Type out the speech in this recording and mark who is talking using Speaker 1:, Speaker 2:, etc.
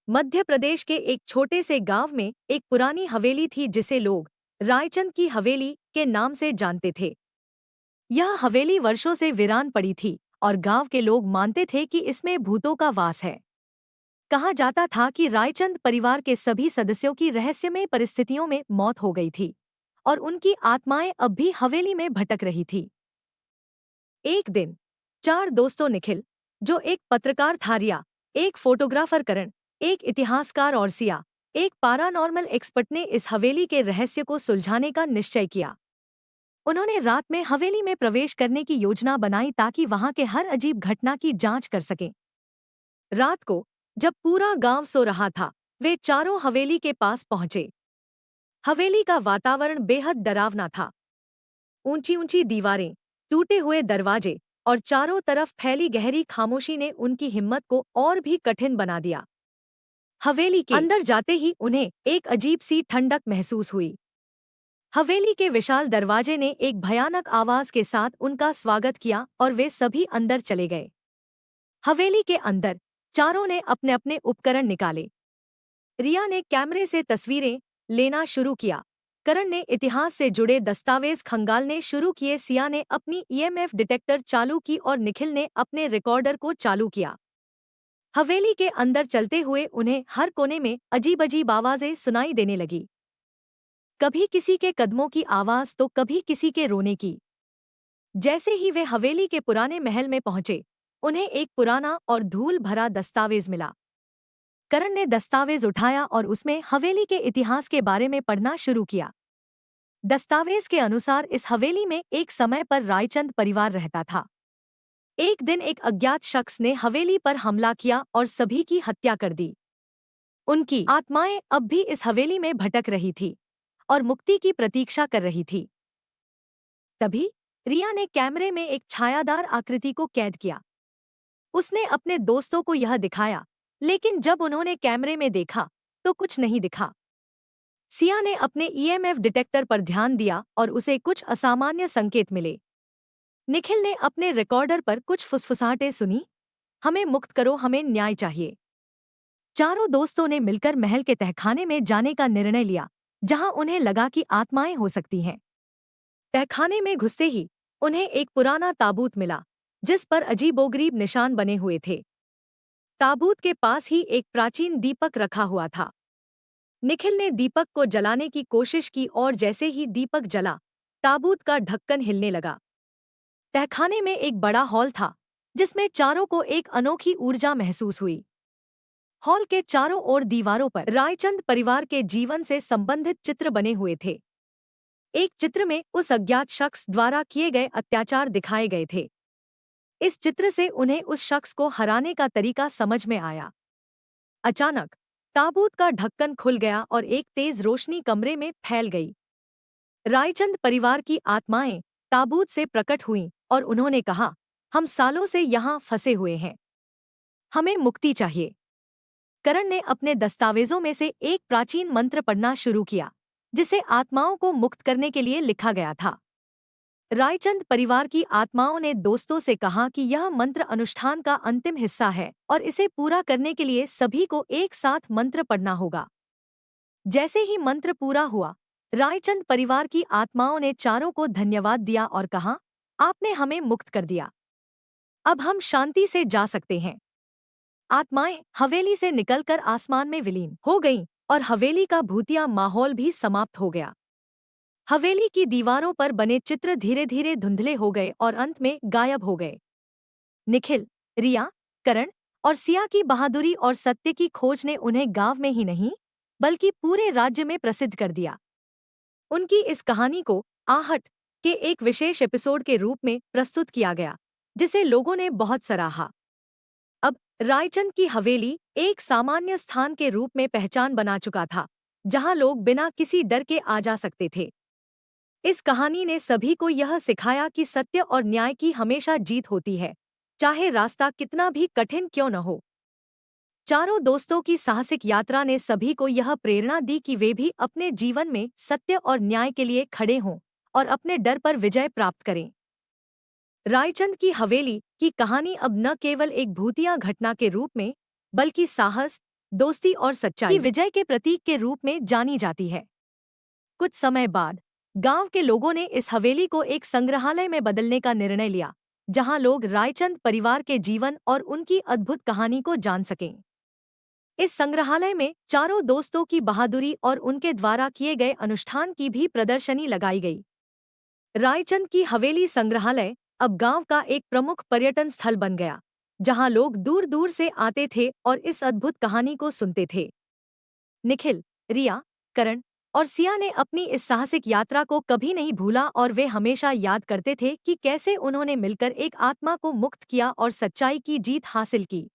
Speaker 1: मध्य प्रदेश के एक छोटे से गांव में एक पुरानी हवेली थी जिसे लोग रायचंद की हवेली के नाम से जानते थे। यह हवेली वर्षों से वीरान पड़ी थी और गांव के लोग मानते थे कि इसमें भूतों का वास है। कहा जाता था कि रायचंद परिवार के सभी सदस्यों की रहस्यमय परिस्थितियों में मौत हो गई थी और उनकी आत्माएं अब भी हवेली में भटक रही थी। एक दिन चार दोस्तों निखिल, जो एक पत्रकार था, रिया, एक फोटोग्राफर करण, एक इतिहासकार और सिया, एक पैरानॉर्मल एक्सपर्ट ने इस हवेली के रहस्य को सुलझाने का निश्चय किया। उन्होंने रात में हवेली में प्रवेश करने की योजना बनाई ताकि वहां के हर अजीब घटना की जांच कर सकें। रात को जब पूरा गांव सो रहा था, वे चारों हवेली के पास पहुंचे। हवेली का वातावरण बेहद डरावना था। ऊंची ऊंची दीवारें, टूटे हुए दरवाजे और चारों तरफ फैली गहरी खामोशी ने उनकी हिम्मत को और भी कठिन बना दिया। हवेली के अंदर जाते ही उन्हें एक अजीब सी ठंडक महसूस हुई। हवेली के विशाल दरवाजे ने एक भयानक आवाज के साथ उनका स्वागत किया और वे सभी अंदर चले गए। हवेली के अंदर चारों ने अपने अपने उपकरण निकाले। रिया ने कैमरे से तस्वीरें लेना शुरू किया, करण ने इतिहास से जुड़े दस्तावेज खंगालने शुरू किए, सिया ने अपनी ईएमएफ डिटेक्टर चालू की और निखिल ने अपने रिकॉर्डर को चालू किया। हवेली के अंदर चलते हुए उन्हें हर कोने में अजीब अजीब आवाजें सुनाई देने लगी। कभी किसी के कदमों की आवाज तो कभी किसी के रोने की। जैसे ही वे हवेली के पुराने महल में पहुंचे, उन्हें एक पुराना और धूल भरा दस्तावेज मिला। करण ने दस्तावेज उठाया और उसमें हवेली के इतिहास के बारे में पढ़ना शुरू किया। दस्तावेज के अनुसार इस हवेली में एक समय पर रायचंद परिवार रहता था। एक दिन एक अज्ञात शख्स ने हवेली पर हमला किया और सभी की हत्या कर दी। उनकी आत्माएं अब भी इस हवेली में भटक रही थी और मुक्ति की प्रतीक्षा कर रही थी। तभी रिया ने कैमरे में एक छायादार आकृति को कैद किया। उसने अपने दोस्तों को यह दिखाया, लेकिन जब उन्होंने कैमरे में देखा तो कुछ नहीं दिखा। सिया ने अपने ईएमएफ डिटेक्टर पर ध्यान दिया और उसे कुछ असामान्य संकेत मिले। निखिल ने अपने रिकॉर्डर पर कुछ फुसफुसाहटें सुनी, हमें मुक्त करो, हमें न्याय चाहिए। चारों दोस्तों ने मिलकर महल के तहखाने में जाने का निर्णय लिया, जहां उन्हें लगा कि आत्माएं हो सकती हैं। तहखाने में घुसते ही उन्हें एक पुराना ताबूत मिला, जिस पर अजीबोगरीब निशान बने हुए थे। ताबूत के पास ही एक प्राचीन दीपक रखा हुआ था। निखिल ने दीपक को जलाने की कोशिश की और जैसे ही दीपक जला, ताबूत का ढक्कन हिलने लगा। तहखाने में एक बड़ा हॉल था, जिसमें चारों को एक अनोखी ऊर्जा महसूस हुई। हॉल के चारों ओर दीवारों पर रायचंद परिवार के जीवन से संबंधित चित्र बने हुए थे। एक चित्र में उस अज्ञात शख्स द्वारा किए गए अत्याचार दिखाए गए थे। इस चित्र से उन्हें उस शख्स को हराने का तरीका समझ में आया। अचानक ताबूत का ढक्कन खुल गया और एक तेज रोशनी कमरे में फैल गई। रायचंद परिवार की आत्माएं ताबूत से प्रकट हुईं और उन्होंने कहा, हम सालों से यहाँ फंसे हुए हैं, हमें मुक्ति चाहिए। करण ने अपने दस्तावेजों में से एक प्राचीन मंत्र पढ़ना शुरू किया, जिसे आत्माओं को मुक्त करने के लिए लिखा गया था। रायचंद परिवार की आत्माओं ने दोस्तों से कहा कि यह मंत्र अनुष्ठान का अंतिम हिस्सा है और इसे पूरा करने के लिए सभी को एक साथ मंत्र पढ़ना होगा। जैसे ही मंत्र पूरा हुआ, रायचंद परिवार की आत्माओं ने चारों को धन्यवाद दिया और कहा, आपने हमें मुक्त कर दिया, अब हम शांति से जा सकते हैं। आत्माएं हवेली से निकलकर आसमान में विलीन हो गईं और हवेली का भूतिया माहौल भी समाप्त हो गया। हवेली की दीवारों पर बने चित्र धीरे धीरे धुंधले हो गए और अंत में गायब हो गए। निखिल, रिया, करण और सिया की बहादुरी और सत्य की खोज ने उन्हें गांव में ही नहीं बल्कि पूरे राज्य में प्रसिद्ध कर दिया। उनकी इस कहानी को आहट के एक विशेष एपिसोड के रूप में प्रस्तुत किया गया, जिसे लोगों ने बहुत सराहा। अब रायचंद की हवेली एक सामान्य स्थान के रूप में पहचान बना चुका था, जहां लोग बिना किसी डर के आ जा सकते थे। इस कहानी ने सभी को यह सिखाया कि सत्य और न्याय की हमेशा जीत होती है, चाहे रास्ता कितना भी कठिन क्यों न हो। चारों दोस्तों की साहसिक यात्रा ने सभी को यह प्रेरणा दी कि वे भी अपने जीवन में सत्य और न्याय के लिए खड़े हों और अपने डर पर विजय प्राप्त करें। रायचंद की हवेली की कहानी अब न केवल एक भूतिया घटना के रूप में, बल्कि साहस, दोस्ती और सच्चाई की विजय के प्रतीक के रूप में जानी जाती है। कुछ समय बाद गांव के लोगों ने इस हवेली को एक संग्रहालय में बदलने का निर्णय लिया, जहां लोग रायचंद परिवार के जीवन और उनकी अद्भुत कहानी को जान सकें। इस संग्रहालय में चारों दोस्तों की बहादुरी और उनके द्वारा किए गए अनुष्ठान की भी प्रदर्शनी लगाई गई। रायचंद की हवेली संग्रहालय अब गांव का एक प्रमुख पर्यटन स्थल बन गया, जहां लोग दूर दूर से आते थे और इस अद्भुत कहानी को सुनते थे। निखिल, रिया, करण और सिया ने अपनी इस साहसिक यात्रा को कभी नहीं भूला और वे हमेशा याद करते थे कि कैसे उन्होंने मिलकर एक आत्मा को मुक्त किया और सच्चाई की जीत हासिल की।